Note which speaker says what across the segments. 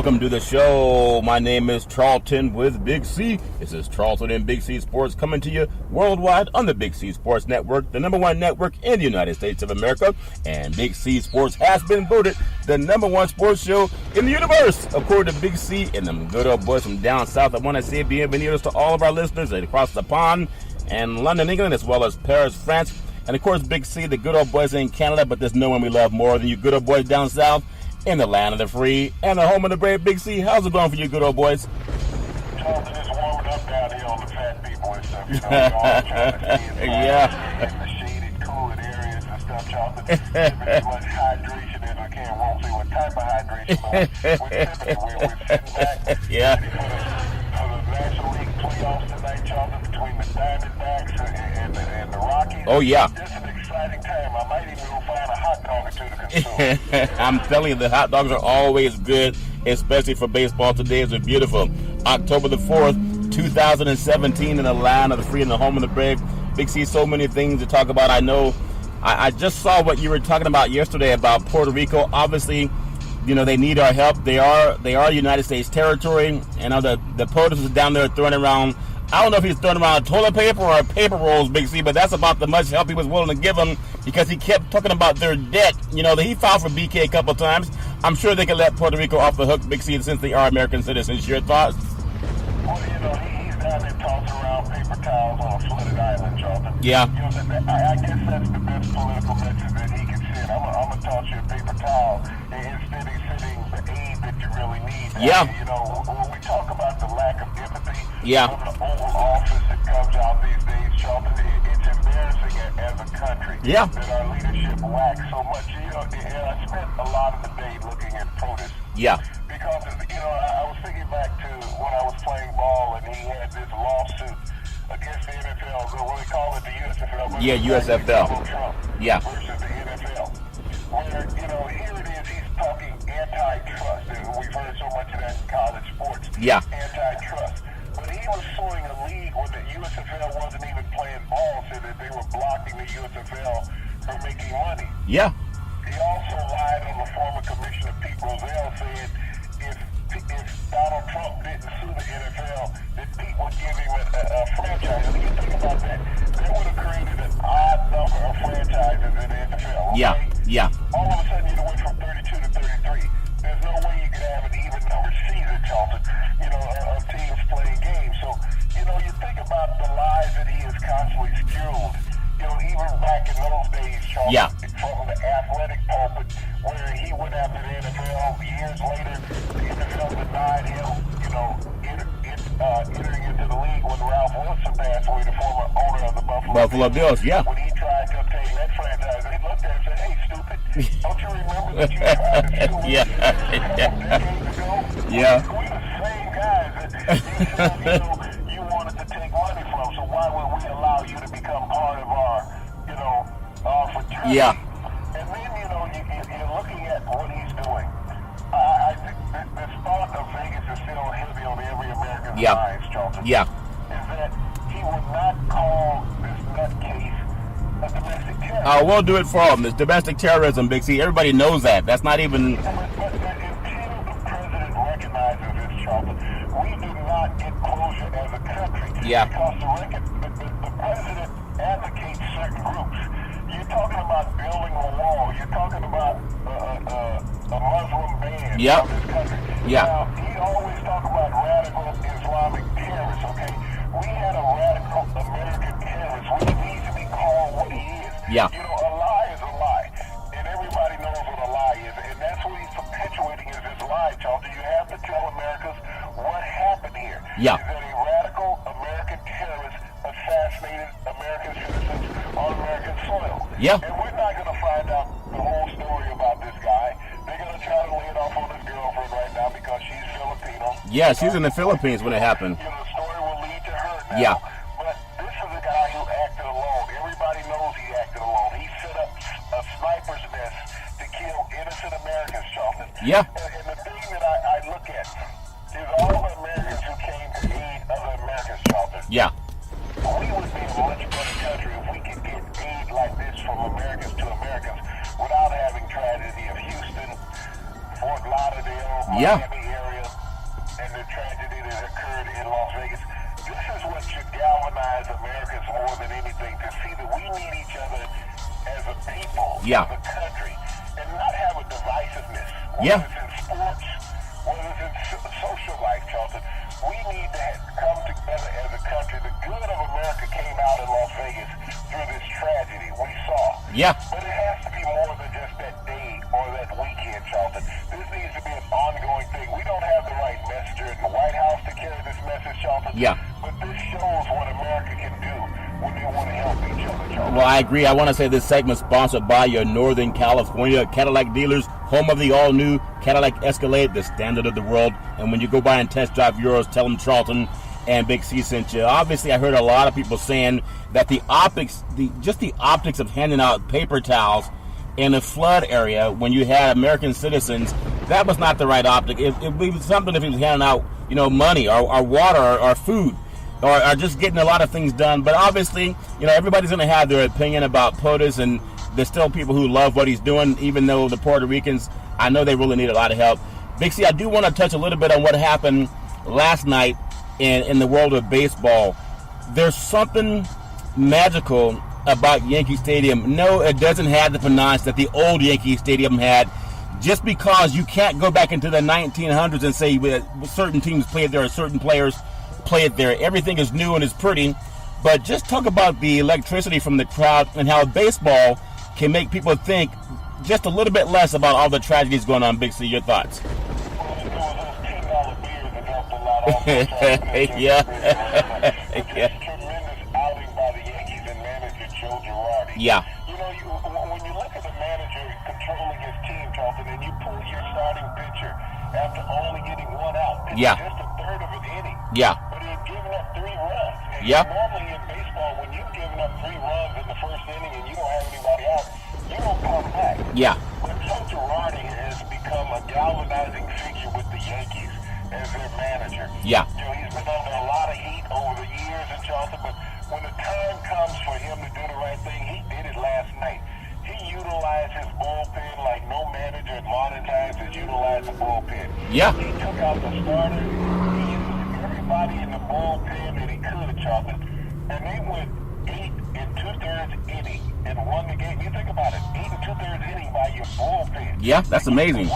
Speaker 1: Welcome to the show. My name is Charlton with Big C. This is Charlton and Big C Sports coming to you worldwide on the Big C Sports Network, the #1 network in the United States of America. And Big C Sports has been voted the #1 sports show in the universe, according to Big C and them good old boys from down south. I want to say bienvenidos to all of our listeners across the pond and London, England, as well as Paris, France. And of course, Big C, the good old boys in Canada, but there's no one we love more than you good old boys down south in the land of the free and the home of the brave. Big C, how's it going for you good old boys?
Speaker 2: Charlton is warming up down here on the fat people and stuff. You know, we're all trying to see in the shaded, cooling areas and stuff, Charlton. Giving as much hydration as we can. Won't say what type of hydration, but we're sitting back ready for the National League playoffs tonight, Charlton, between the Diamondbacks and the Rockies.
Speaker 1: Oh, yeah.
Speaker 2: It's an exciting time. I might even go find a hot dog or two to consume.
Speaker 1: I'm telling you, the hot dogs are always good, especially for baseball. Today is a beautiful October the 4th, 2017, in the land of the free and the home of the brave. Big C, so many things to talk about. I know I just saw what you were talking about yesterday about Puerto Rico. Obviously, you know, they need our help. They are United States territory. And now the POTUS is down there throwing around, I don't know if he's throwing around toilet paper or paper rolls, Big C, but that's about the much help he was willing to give them because he kept talking about their debt. You know, he filed for BK a couple of times. I'm sure they could let Puerto Rico off the hook, Big C, since they are American citizens. Your thoughts?
Speaker 2: Well, you know, he's down there tossing around paper towels on a flooded island, Charlton.
Speaker 1: Yeah.
Speaker 2: You know, I guess that's the best political message that he can send. I'm going to toss you a paper towel instead of sending the aid that you really need.
Speaker 1: Yeah.
Speaker 2: You know, when we talk about the lack of empathy
Speaker 1: yeah.
Speaker 2: from the Oval Office that comes out these days, Charlton, it's embarrassing as a country
Speaker 1: yeah.
Speaker 2: that our leadership lacks so much. You know, and I spent a lot of the day looking at POTUS.
Speaker 1: Yeah.
Speaker 2: Because, you know, I was thinking back to when I was playing ball and he had this lawsuit against the NFL, what they call it, the USFL.
Speaker 1: Yeah, USFL.
Speaker 2: Trump
Speaker 1: yeah.
Speaker 2: versus the NFL. Where, you know, here it is, he's talking antitrust. And we've heard so much of that in college sports.
Speaker 1: Yeah.
Speaker 2: Antitrust. But he was suing a league where the USFL wasn't even playing ball, so that they were blocking the USFL from making money.
Speaker 1: Yeah.
Speaker 2: He also lied on the former commissioner, Pete Rozelle, saying if Donald Trump didn't sue the NFL, that Pete would give him a franchise. And you think about that, that would have created an odd number of franchises in the NFL. Okay?
Speaker 1: Yeah, yeah.
Speaker 2: All of a sudden, you went from 32 to 33. There's no way you could have an even number season, Charlton, you know, of teams playing games. So, you know, you think about the lies that he has constantly spewed. You know, even back in those days, Charlton,
Speaker 1: yeah.
Speaker 2: from the athletic pulpit, where he went after the NFL. Years later, the NFL denied him, you know, entering into the league when Ralph Wilson passed away, the former owner of the
Speaker 1: Buffalo Bills. Yeah.
Speaker 2: When he tried to obtain that franchise, they looked at him and said, "Hey, stupid, don't you remember that you tried to sue
Speaker 1: yeah.
Speaker 2: decades ago?
Speaker 1: Yeah.
Speaker 2: We're the same guys that you know, you wanted to take money from, so why would we allow you to become part of our, you know, our fraternity?"
Speaker 1: Yeah.
Speaker 2: And then, you know, you're looking at what he's doing. I think this thought of Vegas is still heavy on every American's minds, Charlton.
Speaker 1: Yeah.
Speaker 2: Is that he would not call this nutcase a domestic terrorist.
Speaker 1: We'll do it for him. It's domestic terrorism, Big C. Everybody knows that. That's not even...
Speaker 2: But until the president recognizes this, Charlton, we do not get closure as a country.
Speaker 1: Yeah.
Speaker 2: Because the president advocates certain groups. You're talking about building a wall. You're talking about a Muslim ban
Speaker 1: yep.
Speaker 2: of this country.
Speaker 1: Yeah.
Speaker 2: Now, he always talk about radical Islamic terrorists, okay? We had a radical American terrorist, which needs to be called what he is.
Speaker 1: Yeah.
Speaker 2: You know, a lie is a lie. And everybody knows what a lie is. And that's what he's perpetuating is this lie, Charlton. You have to tell Americans what happened here.
Speaker 1: Yeah.
Speaker 2: Is that a radical American terrorist assassinated American citizens on American soil.
Speaker 1: Yeah.
Speaker 2: And we're not going to find out the whole story about this guy. They're going to try to lay it off on his girlfriend right now because she's Filipino.
Speaker 1: Yeah, she's in the Philippines when it happened.
Speaker 2: You know, the story will lead to her now.
Speaker 1: Yeah.
Speaker 2: But this is a guy who acted alone. Everybody knows he acted alone. He set up a sniper's nest to kill innocent Americans, Charlton.
Speaker 1: Yeah.
Speaker 2: And the thing that I look at is all the Americans who came to aid other Americans, Charlton.
Speaker 1: Yeah.
Speaker 2: We would be a much better country if we could get aid like this from Americans to Americans without having tragedy of Houston, Fort Lauderdale,
Speaker 1: Yeah.
Speaker 2: Miami area, Americans more than anything to see that we need each other as a people,
Speaker 1: Yeah.
Speaker 2: as a country, and not have a divisiveness.
Speaker 1: Yeah.
Speaker 2: Whether it's in sports, whether it's in social life, Charlton, we need to come together as a country. The good of America came out in Las Vegas through this tragedy we saw.
Speaker 1: Yeah.
Speaker 2: But it has to be more than just that day or that weekend, Charlton. This needs to be an ongoing thing. We don't have the right messenger in the White House to carry this message, Charlton.
Speaker 1: Yeah.
Speaker 2: But this shows what America can do when they want to help each other, Charlton.
Speaker 1: Well, I agree. I want to say this segment is sponsored by your Northern California Cadillac dealers, home of the all-new Cadillac Escalade, the standard of the world. And when you go by and test drive yours, tell them Charlton and Big C sent you. Obviously, I heard a lot of people saying that the optics of handing out paper towels in a flood area when you had American citizens, that was not the right optic. It would be something if he was handing out, money or water or food. Or just getting a lot of things done. But obviously, everybody's going to have their opinion about POTUS, and there's still people who love what he's doing, even though the Puerto Ricans, I know they really need a lot of help. Big C, I do want to touch a little bit on what happened last night in the world of baseball. There's something magical about Yankee Stadium. No, it doesn't have the panache that the old Yankee Stadium had. Just because you can't go back into the 1900s and say certain teams played there or certain players play it there. Everything is new and is pretty, but just talk about the electricity from the crowd and how baseball can make people think just a little bit less about all the tragedies going on. Big C, your thoughts?
Speaker 2: Well, those $10 beers that helped a lot also.
Speaker 1: Yeah.
Speaker 2: Yeah. Tremendous outing by the Yankees and manager Joe Girardi.
Speaker 1: Yeah.
Speaker 2: When you look at the manager controlling his team, Charlton, and you pull your starting pitcher after only getting one out,
Speaker 1: Yeah.
Speaker 2: just a third of an inning.
Speaker 1: Yeah.
Speaker 2: But he had given up 3 runs. And
Speaker 1: Yep.
Speaker 2: normally in baseball, when you've given up 3 runs in the first inning and you don't have anybody out, you don't come back.
Speaker 1: Yeah.
Speaker 2: But Joe Girardi has become a galvanizing figure with the Yankees as their manager.
Speaker 1: Yeah.
Speaker 2: He's been under a lot of heat over the years in Charlton, but when the time comes for him to do the right thing, he did it last night. He utilized his bullpen like no manager in modern times has utilized the bullpen.
Speaker 1: Yeah.
Speaker 2: He took out the starters. He used everybody in the bullpen that he could, Charlton. And they went 8 2/3 inning and won the game. You think about it, 8 2/3 inning by your bullpen.
Speaker 1: Yeah, that's amazing.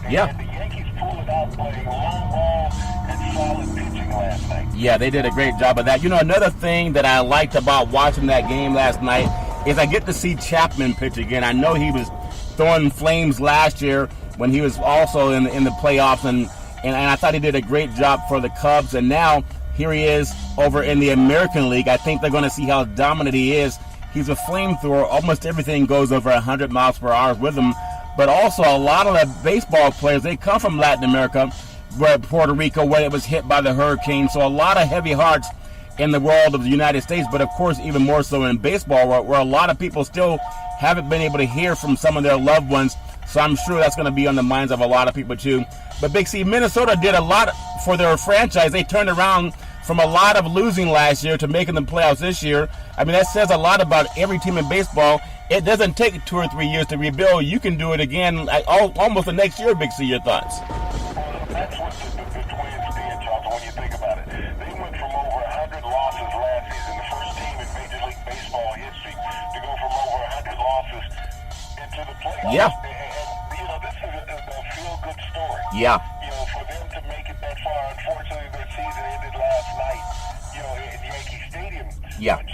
Speaker 1: Yeah.
Speaker 2: And the Yankees pulled it out playing long ball and solid pitching last night.
Speaker 1: Yeah, they did a great job of that. Another thing that I liked about watching that game last night is I get to see Chapman pitch again. I know he was throwing flames last year when he was also in the playoffs, and I thought he did a great job for the Cubs. And now here he is over in the American League. I think they're going to see how dominant he is. He's a flamethrower. Almost everything goes over 100 miles per hour with him. But also a lot of the baseball players, they come from Latin America, where Puerto Rico, where it was hit by the hurricane. So a lot of heavy hearts in the world of the United States, but of course even more so in baseball, where a lot of people still haven't been able to hear from some of their loved ones. So I'm sure that's going to be on the minds of a lot of people too. But Big C, Minnesota did a lot for their franchise. They turned around from a lot of losing last year to making the playoffs this year. I mean, that says a lot about every team in baseball. It doesn't take 2 or 3 years to rebuild. You can do it again almost the next year. Big C, your thoughts?
Speaker 2: Well, that's what the Twins did, Charlton, when you think about it. They went from over 100 losses last season, the first team in Major League Baseball history to go from over 100 losses into the playoffs.
Speaker 1: Yeah.
Speaker 2: And this is a feel-good story.
Speaker 1: Yeah.
Speaker 2: For them to make it that far, unfortunately, their season ended last night, in Yankee Stadium.
Speaker 1: Yeah.
Speaker 2: But,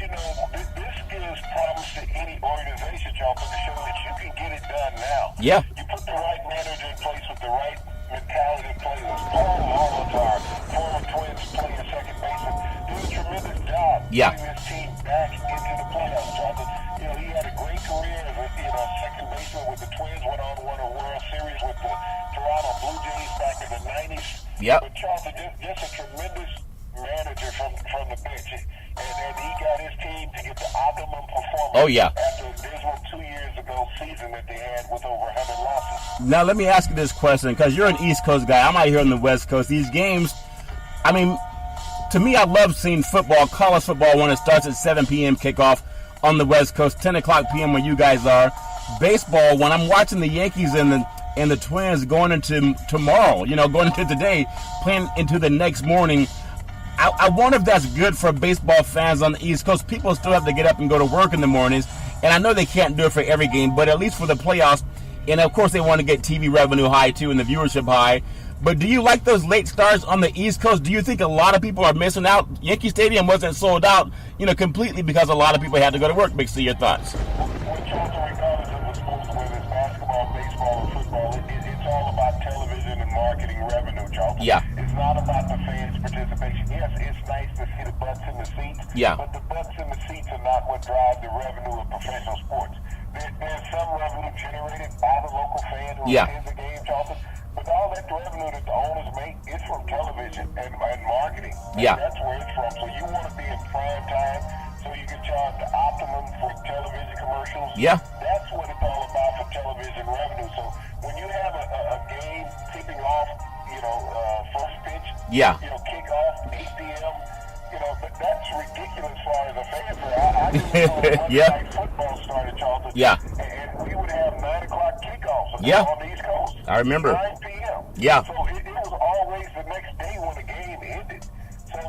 Speaker 2: this gives promise to any organization, Charlton, to show that you can get it done now.
Speaker 1: Yeah.
Speaker 2: You put the right manager in place with the right mentality in place. Paul Molitor, former Twins player, second baseman, did a tremendous job getting this team back into the playoffs, Charlton. He had a great career as a second baseman with the Twins, went on to win a World Series with the Toronto Blue Jays back in the 90s.
Speaker 1: Yep.
Speaker 2: But Charlton, just a tremendous manager from the bench. And he got his team to get the optimum performance.
Speaker 1: Oh, yeah.
Speaker 2: After a dismal 2 years ago season that they had with over 100 losses.
Speaker 1: Now, let me ask you this question, because you're an East Coast guy. I'm out here on the West Coast. These games, I mean, to me, I love seeing football, college football, when it starts at 7 p.m. kickoff on the West Coast, 10 o'clock p.m. where you guys are. Baseball, when I'm watching the Yankees and the Twins going into tomorrow, going into today, playing into the next morning, I wonder if that's good for baseball fans on the East Coast. People still have to get up and go to work in the mornings, and I know they can't do it for every game, but at least for the playoffs. And of course, they want to get TV revenue high too, and the viewership high. But do you like those late starts on the East Coast? Do you think a lot of people are missing out? Yankee Stadium wasn't sold out, completely because a lot of people had to go to work. Big C, your thoughts?
Speaker 2: All about television and marketing revenue, Joe.
Speaker 1: Yeah.
Speaker 2: It's not about the fans' participation. Yes, it's nice to see the butts in the seats.
Speaker 1: Yeah.
Speaker 2: But the butts in the seats are not what drive the revenue of professional sports. There's some revenue generated by the local fan who attends the game, Charlton. But all that revenue that the owners make is from television and marketing.
Speaker 1: Yeah.
Speaker 2: That's where it's from. So you want to be in prime time so you can charge the optimum for television commercials.
Speaker 1: Yeah.
Speaker 2: That's what it's all about for television revenue. So when you have a game kicking off, first pitch, kickoff, 8 p.m., that's ridiculous as far as a fan. I remember when Monday Night Football started, Charlton.
Speaker 1: Yeah.
Speaker 2: And we would have 9 o'clock kickoffs on the East Coast.
Speaker 1: I remember.
Speaker 2: 9 p.m.
Speaker 1: Yeah.
Speaker 2: So it was always the next day when the game ended. So,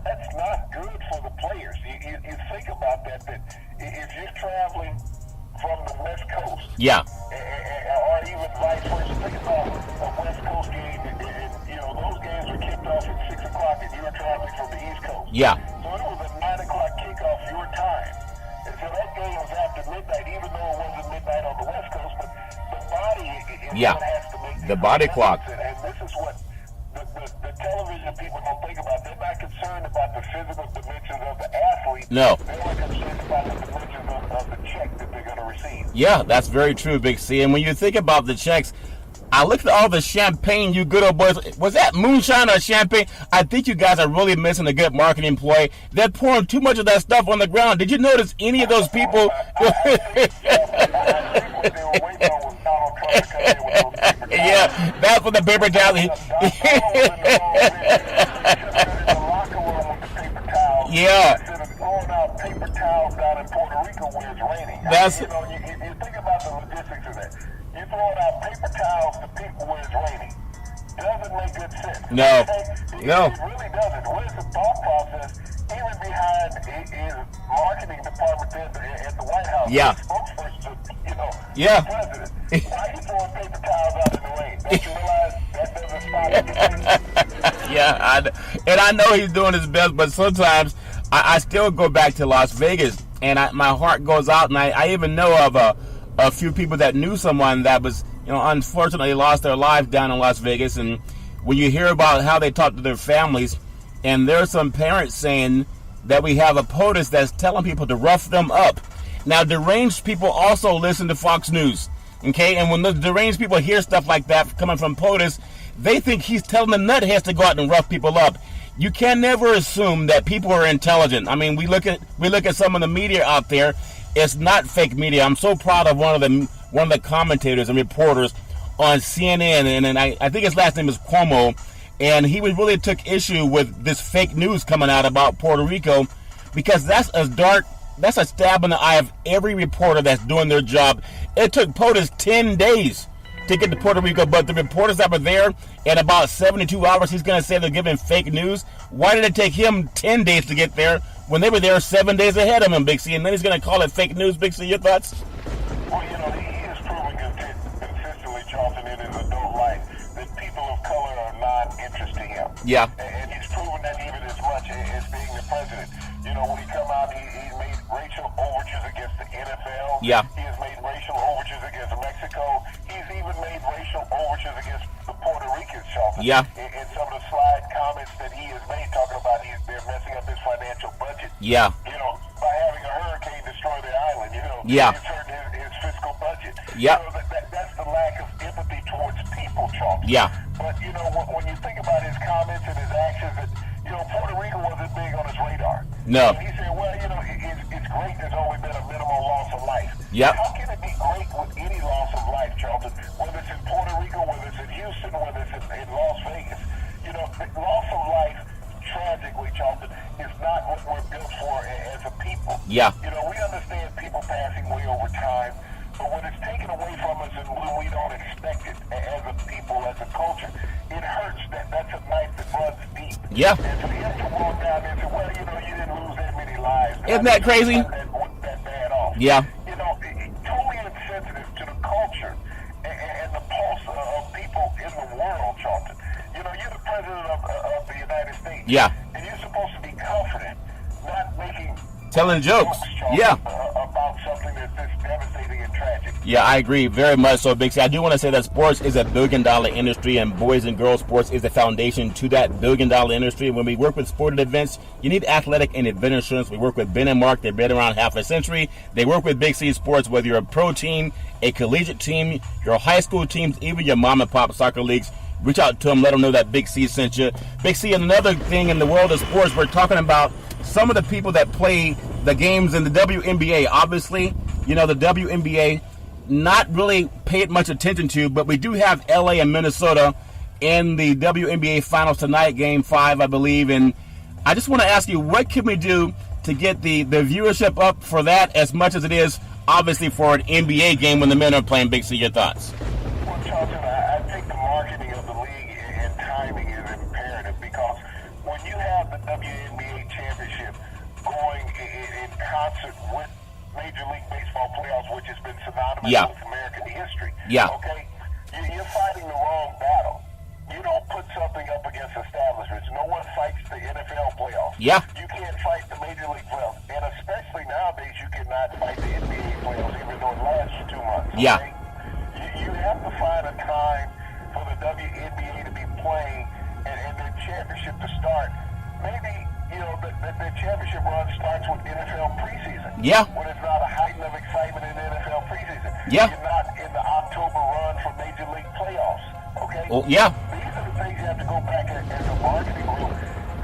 Speaker 2: that's not good for the players. You think about that if you're traveling from the West Coast.
Speaker 1: Yeah.
Speaker 2: Or even vice versa. Think about a West Coast game, and those games were kicked off at 6 o'clock, and you were traveling from the East Coast.
Speaker 1: Yeah.
Speaker 2: So it was a 9 o'clock kickoff your time. And so that game was after midnight, even though it wasn't midnight on the West Coast, but the body is what has to make
Speaker 1: the body clock.
Speaker 2: And this is what the television people don't think about. They're not concerned about the physical dimensions of the athlete.
Speaker 1: No.
Speaker 2: They're not concerned about the dimensions of the check that they're going to receive.
Speaker 1: Yeah, that's very true, Big C. And when you think about the checks, I looked at all the champagne, you good old boys. Was that moonshine or champagne? I think you guys are really missing a good marketing ploy. They're pouring too much of that stuff on the ground. Did you notice any of those people? Yeah, that's what the paper towel. Yeah.
Speaker 2: Paper towels down in Puerto Rico where it's raining.
Speaker 1: That's
Speaker 2: you think about the logistics of that. You're throwing out paper towels to people where it's raining. Doesn't make good sense.
Speaker 1: No. No.
Speaker 2: It really doesn't. What is the thought process even behind his marketing department at the White House?
Speaker 1: Yeah.
Speaker 2: Spokesperson,
Speaker 1: Yeah.
Speaker 2: the president. Why are you throwing paper towels out in the rain? Don't you realize that doesn't stop anything?
Speaker 1: Yeah, and I know he's doing his best, but sometimes I still go back to Las Vegas, and my heart goes out, and I even know of a few people that knew someone that was, unfortunately lost their lives down in Las Vegas. And when you hear about how they talk to their families, and there's some parents saying that we have a POTUS that's telling people to rough them up. Now, deranged people also listen to Fox News, okay? And when the deranged people hear stuff like that coming from POTUS, they think he's telling the nutheads to go out and rough people up. You can never assume that people are intelligent. I mean, we look at some of the media out there. It's not fake media. I'm so proud of one of the commentators and reporters on CNN, and I think his last name is Cuomo, and he really took issue with this fake news coming out about Puerto Rico, because that's a stab in the eye of every reporter that's doing their job. It took POTUS 10 days to get to Puerto Rico, but the reporters that were there in about 72 hours, he's going to say they're giving fake news. Why did it take him 10 days to get there when they were there 7 days ahead of him, Big C? And then he's going to call it fake news, Big C. Your thoughts?
Speaker 2: Well, he has proven consistently, Charlton, in his adult life that people of color are not interested to him.
Speaker 1: Yeah.
Speaker 2: And he's proven that even as much as being the president. When he come out, he's made racial overtures against the NFL.
Speaker 1: Yeah.
Speaker 2: He has made racial overtures against Mexico. He's even made racial overtures against the Puerto Ricans, Charlton.
Speaker 1: Yeah.
Speaker 2: In some of the slide comments that he has made, talking about they're messing up his financial budget.
Speaker 1: Yeah.
Speaker 2: By having a hurricane destroy the island,
Speaker 1: Yeah.
Speaker 2: It's hurt his fiscal budget.
Speaker 1: Yeah.
Speaker 2: That's the lack of empathy towards people, Charlton.
Speaker 1: Yeah.
Speaker 2: But, when you think about his comments and his actions, that, Puerto Rico wasn't big on his radar.
Speaker 1: No.
Speaker 2: And he said, well, it's great there's only been a minimal loss of life.
Speaker 1: Yep.
Speaker 2: How can it be great with any loss of life, Charlton? Whether it's in Puerto Rico, whether it's in Houston, whether it's in Las Vegas. The loss of life, tragically, Charlton, is not what we're built for as a people.
Speaker 1: Yeah.
Speaker 2: We understand people passing away over time, but when it's taken away from us and when we don't expect it as a people, as a culture, it hurts. That's a knife that runs deep.
Speaker 1: Yeah.
Speaker 2: And for him to walk
Speaker 1: Isn't that crazy?
Speaker 2: That bad off.
Speaker 1: Yeah.
Speaker 2: You know, totally insensitive to the culture and the pulse of people in the world, Charlton. You know, you're the president of the United States.
Speaker 1: Yeah.
Speaker 2: And you're supposed to be confident, not making
Speaker 1: telling jokes. Yeah.
Speaker 2: About something that's this devastating and tragic.
Speaker 1: Yeah, I agree very much so, Big C. I do want to say that sports is a billion-dollar industry, and boys and girls sports is the foundation to that billion-dollar industry. When we work with sporting events, you need athletic and event insurance. We work with Ben and Mark. They've been around half a century. They work with Big C Sports, whether you're a pro team, a collegiate team, your high school teams, even your mom and pop soccer leagues. Reach out to them, let them know that Big C sent you. Big C, another thing in the world of sports, we're talking about some of the people that play the games in the WNBA. Obviously, you know, the WNBA, not really paid much attention to, but we do have LA and Minnesota in the WNBA finals tonight, game 5, I believe. And I just want to ask you, what can we do to get the viewership up for that as much as it is, obviously, for an NBA game when the men are playing? Big C, your thoughts?
Speaker 2: Well, Charlton, I think the marketing of the league and timing is imperative, because when you have the WNBA championship going in concert with Major League Baseball playoffs, which has been synonymous with American history.
Speaker 1: Yeah.
Speaker 2: Okay? You're fighting the wrong battle. You don't put something up against establishments. No one fights the NFL playoffs.
Speaker 1: Yeah.
Speaker 2: You can't fight the Major League playoffs. And especially nowadays, you cannot fight the NBA playoffs, even though it lasts for 2 months. Okay?
Speaker 1: Yeah.
Speaker 2: You have to find a time for the WNBA to be playing and their championship to start. Maybe, you know, the championship run starts with NFL preseason.
Speaker 1: Yeah.
Speaker 2: When it's not a heighten of excitement in NFL preseason.
Speaker 1: Yeah.
Speaker 2: You're not in the October run for Major League playoffs. Okay?
Speaker 1: Well, yeah.
Speaker 2: These are the things you have to go back as a marketing group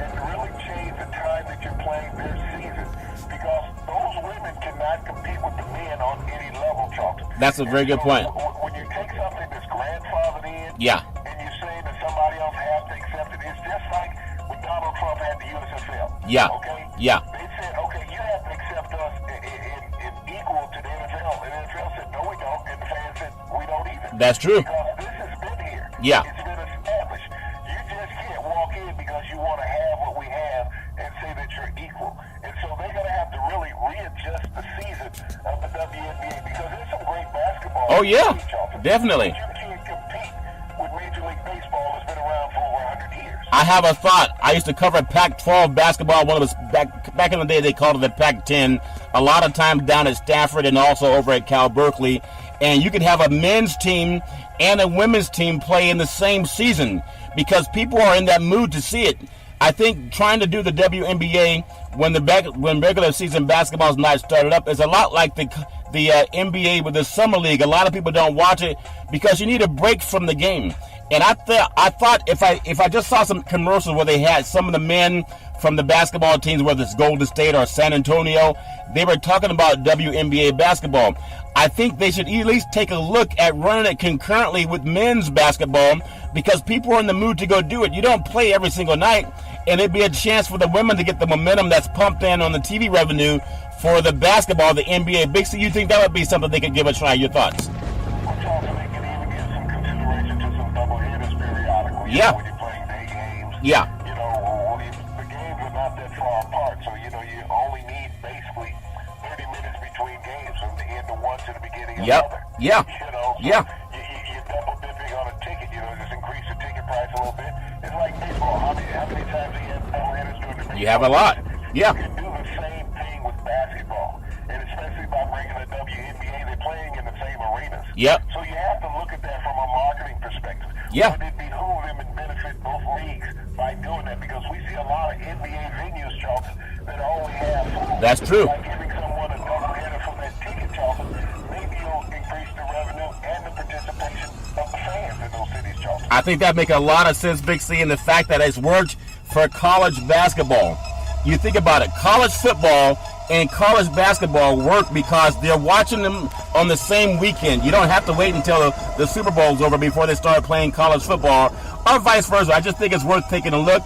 Speaker 2: and really change the time that you're playing their season. Because those women cannot compete with the men on any level, Charlton.
Speaker 1: That's a very good point.
Speaker 2: When you take something that's grandfathered in,
Speaker 1: yeah,
Speaker 2: and you say that somebody else has to accept it, it's just like when Donald Trump had the USFL.
Speaker 1: Yeah.
Speaker 2: Okay?
Speaker 1: Yeah.
Speaker 2: They said, okay, you have to accept us in equal to the NFL. And the NFL said, no, we don't. And the fans said, we don't either.
Speaker 1: That's true.
Speaker 2: Because this has been here.
Speaker 1: Yeah.
Speaker 2: It's been established. You just can't walk in because you want to have what we have and say that you're equal. And so they're going to have to really readjust the season of the WNBA, because there's some great basketball.
Speaker 1: Oh, yeah. Definitely.
Speaker 2: But you can't compete with Major League Baseball that's been around for over 100 years.
Speaker 1: I have a thought. I used to cover Pac-12 basketball. One of us back in the day, they called it the Pac-10. A lot of times down at Stafford and also over at Cal Berkeley. And you could have a men's team and a women's team play in the same season because people are in that mood to see it. I think trying to do the WNBA when regular season basketball is not started up is a lot like the NBA with the summer league. A lot of people don't watch it because you need a break from the game. And I thought if I just saw some commercials where they had some of the men from the basketball teams, whether it's Golden State or San Antonio, they were talking about WNBA basketball. I think they should at least take a look at running it concurrently with men's basketball because people are in the mood to go do it. You don't play every single night, and it'd be a chance for the women to get the momentum that's pumped in on the TV revenue for the basketball, the NBA. Big C, you think that would be something they could give a try? Your thoughts?
Speaker 2: Well, Charlton, they can even give some consideration to some double-hitters periodically.
Speaker 1: Yeah.
Speaker 2: When you're playing day games.
Speaker 1: Yeah.
Speaker 2: You know, the games are not that far apart, so, you know, you only need basically 30 minutes between games from the end of one to the beginning of another.
Speaker 1: Yeah.
Speaker 2: You know, so
Speaker 1: yeah.
Speaker 2: You're double dipping on a ticket, you know, just increase the ticket price a little bit. It's like baseball. How many times do you have double hitters during the baseball?
Speaker 1: You have a lot. Yeah.
Speaker 2: You can do the same thing with basketball, and especially by bringing the WNBA, they're playing in the same arenas.
Speaker 1: Yep.
Speaker 2: So you have to look at that from a marketing perspective.
Speaker 1: Yeah.
Speaker 2: Would it behoove them and benefit both leagues by doing that? Because we see a lot of NBA venues, Charlton, that only have food.
Speaker 1: That's true.
Speaker 2: By giving someone a double hitter for that ticket, Charlton, maybe you'll increase the revenue and the participation of the fans in those cities, Charlton.
Speaker 1: I think that makes a lot of sense, Big C, and the fact that it's worked for college basketball. You think about it, college football and college basketball work because they're watching them on the same weekend. You don't have to wait until the Super Bowl's over before they start playing college football, or vice versa. I just think it's worth taking a look.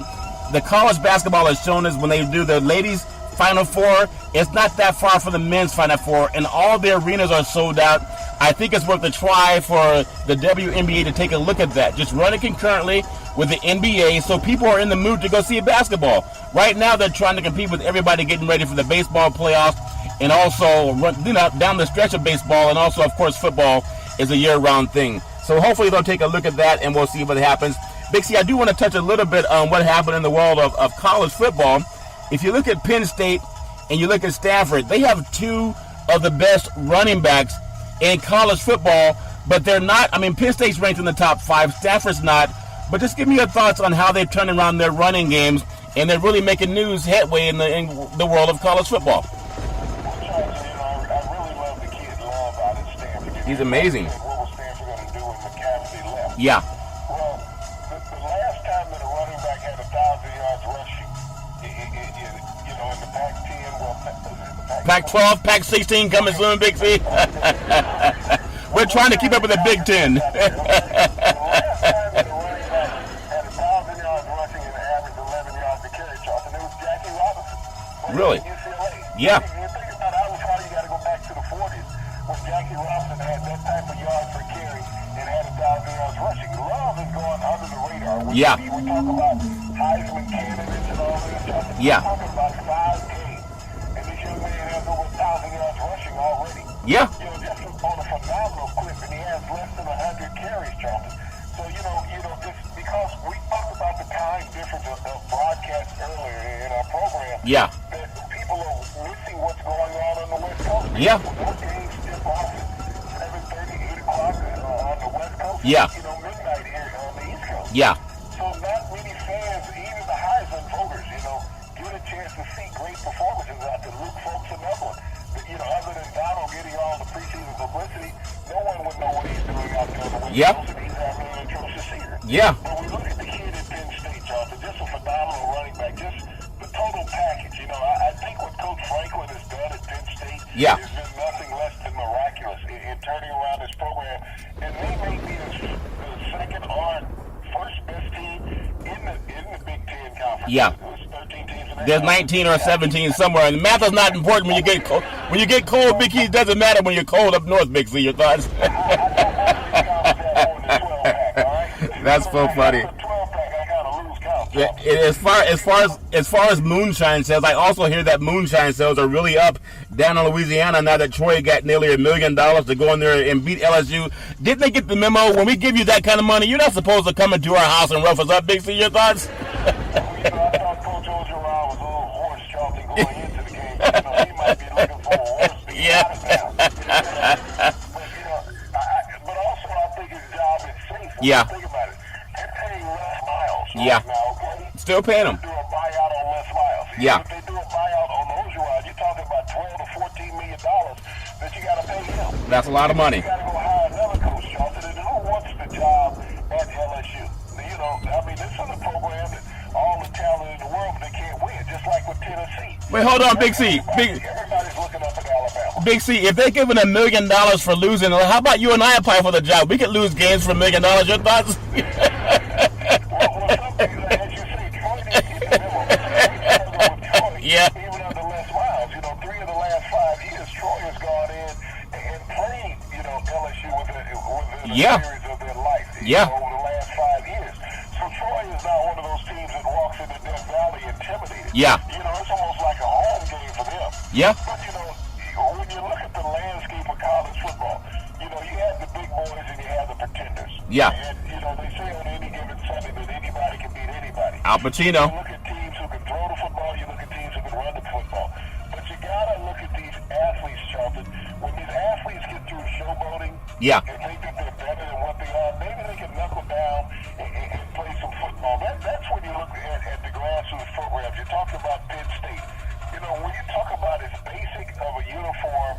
Speaker 1: The college basketball has shown us when they do the ladies' Final Four, it's not that far from the men's Final Four, and all the arenas are sold out. I think it's worth a try for the WNBA to take a look at that. Just run it concurrently with the NBA, so people are in the mood to go see basketball. Right now, they're trying to compete with everybody getting ready for the baseball playoffs, and also down the stretch of baseball, and also, of course, football is a year-round thing. So hopefully they'll take a look at that, and we'll see what happens. Big C, I do want to touch a little bit on what happened in the world of college football. If you look at Penn State and you look at Stanford, they have two of the best running backs in college football, but they're not. I mean, Penn State's ranked in the top 5, Stanford's not. But just give me your thoughts on how they're turning around their running games, and they're really making news headway in the world of college football. He's amazing.
Speaker 2: What was Stanford going to do when McCaffrey left?
Speaker 1: Yeah.
Speaker 2: Well, the last time that a running back had 1,000 yards rushing, in the Pac-10,
Speaker 1: Pac-12, Pac-16 coming soon, Big C. We're trying to keep up with the Big Ten.
Speaker 2: the last time that a running back had 1,000 yards rushing and averaged 11 yards a carry, Charlton, it was Jackie Robinson.
Speaker 1: Really?
Speaker 2: UCLA.
Speaker 1: Yeah.
Speaker 2: You think about how far you got to go back to the 40s when Jackie Robinson had that type of yards per carry and had 1,000 yards rushing. Love is going under the radar. We talk about Heisman candidates and all this.
Speaker 1: Yeah.
Speaker 2: We're talking about 5 games, and this young man has over 1,000 yards rushing already.
Speaker 1: Yeah.
Speaker 2: Just on a phenomenal clip, and he has less than 100 carries, Charlton. So, just because we talked about the time difference of broadcast earlier in our program.
Speaker 1: Yeah.
Speaker 2: That people are missing what's going on the West Coast.
Speaker 1: Yeah.
Speaker 2: Those games tip off at 7:30, 8 o'clock on the West Coast.
Speaker 1: Yeah.
Speaker 2: Midnight here on the East Coast.
Speaker 1: Yeah.
Speaker 2: So not many fans, even the Heisman voters, get a chance to see great performances out there. Luke Folks, another one. Other than Donald getting all the preseason publicity, no one would know what he's doing out there on the West
Speaker 1: Yep.
Speaker 2: Coast, and he's having an atrocious year.
Speaker 1: Yeah.
Speaker 2: But we look at the kid at Penn State, Jonathan, just a phenomenal running back, just the total package. I think what Coach Franklin has done at Penn State
Speaker 1: Yeah.
Speaker 2: has been nothing less than miraculous in turning around this program. And they may be the second or first best team in the Big Ten Conference.
Speaker 1: Yeah.
Speaker 2: There's 13 teams in that
Speaker 1: There's
Speaker 2: conference.
Speaker 1: 19 or 17 somewhere, and math is not important when you get cold. When you get cold, Big C, it doesn't matter when you're cold up north, Big C. Your thoughts? That's so funny. As far as moonshine sales, I also hear that moonshine sales are really up down in Louisiana now that Troy got nearly $1 million to go in there and beat LSU. Didn't they get the memo? When we give you that kind of money, you're not supposed to come into our house and rough us up, Big C. Your thoughts?
Speaker 2: I thought Coach Orgeron was a little horse Charlton going into the game. He might be looking for a horse to get out of town. But also I think his job is safe.
Speaker 1: Yeah.
Speaker 2: Think about it. They're paying Les Miles
Speaker 1: Yeah.
Speaker 2: now, okay?
Speaker 1: Still paying him.
Speaker 2: Do a buyout on Les Miles.
Speaker 1: Yeah.
Speaker 2: If they do a buyout on Orgeron, you're talking about $12 to $14 million that you got to pay him.
Speaker 1: That's a lot of money.
Speaker 2: You got to go hire another coach, Charlton. And who wants the job at LSU? This is a program that all the talent in the world, but they can't win, just like with Tennessee.
Speaker 1: Wait, hold on, Big C.
Speaker 2: Everybody's looking up at Alabama.
Speaker 1: Big C, if they're giving $1 million for losing, how about you and I apply for the job? We could lose games for $1 million. Your thoughts?
Speaker 2: Well, some people, as you say, Troy didn't get the memo. With Troy,
Speaker 1: Yeah.
Speaker 2: Even under Les Miles, 3 of the last 5 years, Troy has gone in and played, LSU within a series of their life. Over the last 5 years. So Troy is now one of those teams that walks into Death Valley intimidated.
Speaker 1: Yeah.
Speaker 2: It's almost like a home game for them.
Speaker 1: Yeah.
Speaker 2: But, when you look at the landscape of college football, you have the big boys and you have the pretenders.
Speaker 1: Yeah.
Speaker 2: And, they say on any given Sunday that anybody can beat anybody.
Speaker 1: Al Pacino.
Speaker 2: You look at teams who can throw the football, you look at teams who can run the football. But you got to look at these athletes, Charlton. When these athletes get through showboating
Speaker 1: Yeah.
Speaker 2: and think that they're better than what they are, maybe they can knuckle down and play some football. That's when you look at the grassroots programs. You're talking about Penn State. When you talk about as basic of a uniform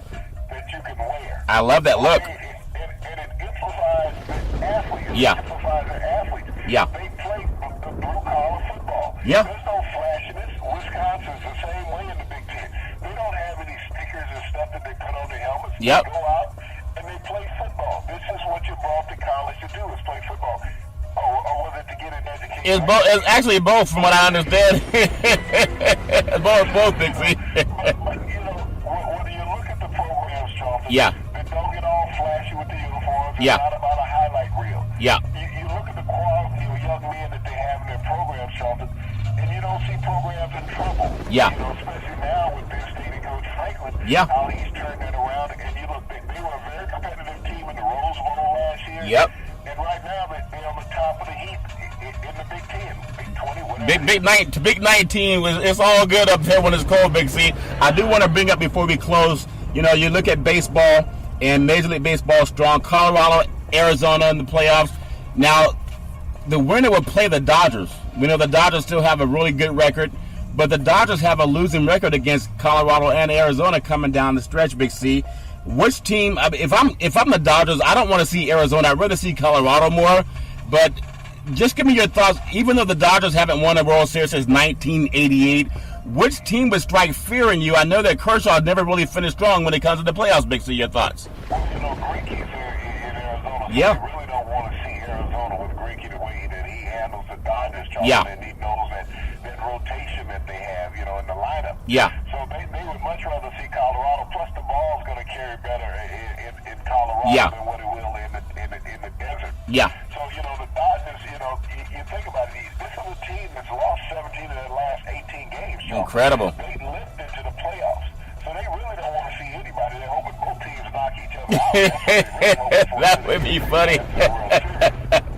Speaker 2: that you can wear.
Speaker 1: I love that look.
Speaker 2: And it amplifies the athletes.
Speaker 1: Yeah.
Speaker 2: It amplifies the athletes.
Speaker 1: Yeah.
Speaker 2: They play the blue-collar football.
Speaker 1: Yeah.
Speaker 2: There's no flashiness. Wisconsin's the same way in the Big Ten. They don't have any stickers and stuff that they put on their helmets.
Speaker 1: Yep.
Speaker 2: They go out and they play football. This is what you're brought to college to do, is play football. Or was it to get an education?
Speaker 1: It's actually both, from what I understand. both, Big C.
Speaker 2: But, when you look at the programs, Charlton,
Speaker 1: Yeah.
Speaker 2: they don't get all flashy with the uniforms. It's
Speaker 1: Yeah.
Speaker 2: not about a highlight reel.
Speaker 1: Yeah.
Speaker 2: You look at the quality of young young men that they have in their programs, Charlton, and you don't see programs in trouble.
Speaker 1: Yeah.
Speaker 2: You know, especially now with Penn State and Coach Franklin.
Speaker 1: Yeah.
Speaker 2: How he's turned that around, and you look, they were a very competitive team in the Rose Bowl last year.
Speaker 1: Yep.
Speaker 2: And right now they're on the top of the heap in the Big 10, Big 20, whatever.
Speaker 1: Big 19 it's all good up there when it's cold, Big C. I do want to bring up before we close, you know, you look at baseball and Major League Baseball strong, Colorado, Arizona in the playoffs. Now, the winner will play the Dodgers. We know the Dodgers still have a really good record, but the Dodgers have a losing record against Colorado and Arizona coming down the stretch, Big C. Which team, if I'm the Dodgers, I don't want to see Arizona. I'd rather see Colorado more, but just give me your thoughts. Even though the Dodgers haven't won a World Series since 1988, which team would strike fear in you? I know that Kershaw never really finished strong when it comes to the playoffs, Big C. Your thoughts?
Speaker 2: Well, you know, Greinke's in Arizona. So
Speaker 1: Yeah.
Speaker 2: I really don't want to see Arizona with Greinke the way that he handles the Dodgers, Charlton,
Speaker 1: Yeah.
Speaker 2: and he knows that rotation that they have, you know, in the lineup.
Speaker 1: Yeah.
Speaker 2: So they would much rather see Colorado. Plus, the ball's going to carry better in Colorado
Speaker 1: Yeah.
Speaker 2: than what it will in the desert.
Speaker 1: Yeah.
Speaker 2: So, you know, the Dodgers, you know, you think about it, this is a team that's lost 17 of their last 18 games. Charlton.
Speaker 1: Incredible.
Speaker 2: They limped into the playoffs. So they really don't want to see anybody. They're hoping both teams knock each other out.
Speaker 1: That would be funny.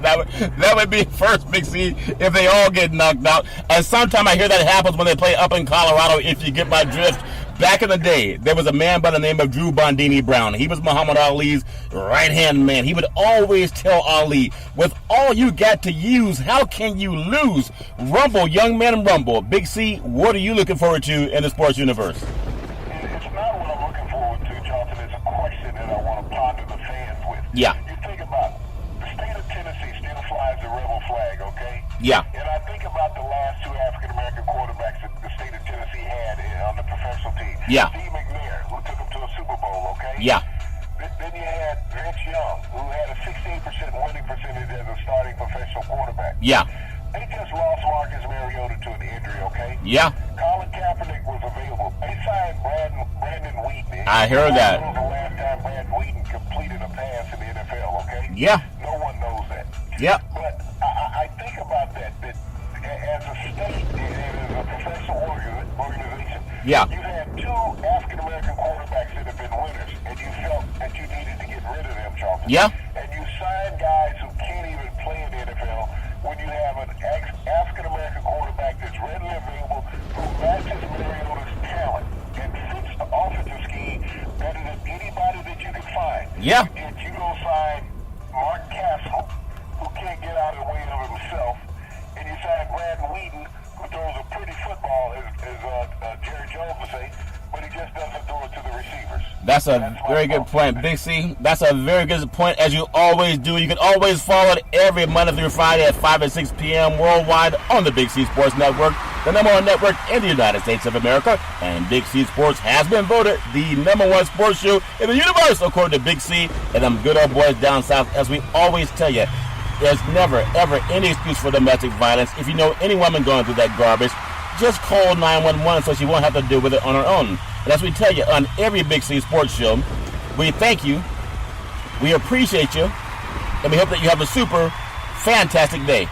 Speaker 1: That would be first, Big C, if they all get knocked out. And sometimes I hear that happens when they play up in Colorado, if you get my drift. Back in the day, there was a man by the name of Drew Bondini Brown. He was Muhammad Ali's right-hand man. He would always tell Ali, with all you got to use, how can you lose? Rumble, young man, rumble. Big C, what are you looking forward to in the sports universe?
Speaker 2: It's not what I'm looking forward to, Johnson. It's a question that I want to ponder the fans with.
Speaker 1: Yeah.
Speaker 2: You think about it. The state of Tennessee still flies the rebel flag, okay?
Speaker 1: Yeah.
Speaker 2: And I think about the last two African-American quarterbacks that the state of Tennessee had on the professional team.
Speaker 1: Yeah.
Speaker 2: Steve McNair, who took them to a Super Bowl, okay?
Speaker 1: Yeah.
Speaker 2: Then you had Vince Young, who had a 68% winning percentage as a starting professional quarterback.
Speaker 1: Yeah.
Speaker 2: They just lost Marcus Mariota to an injury, okay?
Speaker 1: Yeah.
Speaker 2: Colin Kaepernick was available. They signed Brandon Wheaton.
Speaker 1: I heard that.
Speaker 2: When was the last time Brandon Wheaton completed a pass in the NFL, okay?
Speaker 1: Yeah.
Speaker 2: No one knows that.
Speaker 1: Yeah.
Speaker 2: But I think about that as a state and as a professional organization,
Speaker 1: Yeah.
Speaker 2: you had two African-American quarterbacks that have been winners, and you felt that you needed to get rid of them, Charlton.
Speaker 1: Yeah.
Speaker 2: And you sign guys who can't even play in the NFL when you have an African-American quarterback that's readily available, who matches Mariota's talent and fits the offensive scheme better than anybody that you can find.
Speaker 1: Yeah.
Speaker 2: If you go sign Mark Castle, who can't get out of the way of himself, and you sign Brandon Wheaton, who throws a pretty football, as Jerry Jones would say, but he just doesn't throw it to the receivers.
Speaker 1: That's a very good point, Big C. That's a very good point, as you always do. You can always follow it every Monday through Friday at 5 and 6 p.m. worldwide on the Big C Sports Network, the #1 network in the United States of America. And Big C Sports has been voted the #1 sports show in the universe, according to Big C and them good old boys down south. As we always tell you, there's never, ever any excuse for domestic violence. If you know any woman going through that garbage, just call 911 so she won't have to deal with it on her own. And as we tell you on every Big C Sports show, we thank you, we appreciate you, and we hope that you have a super fantastic day.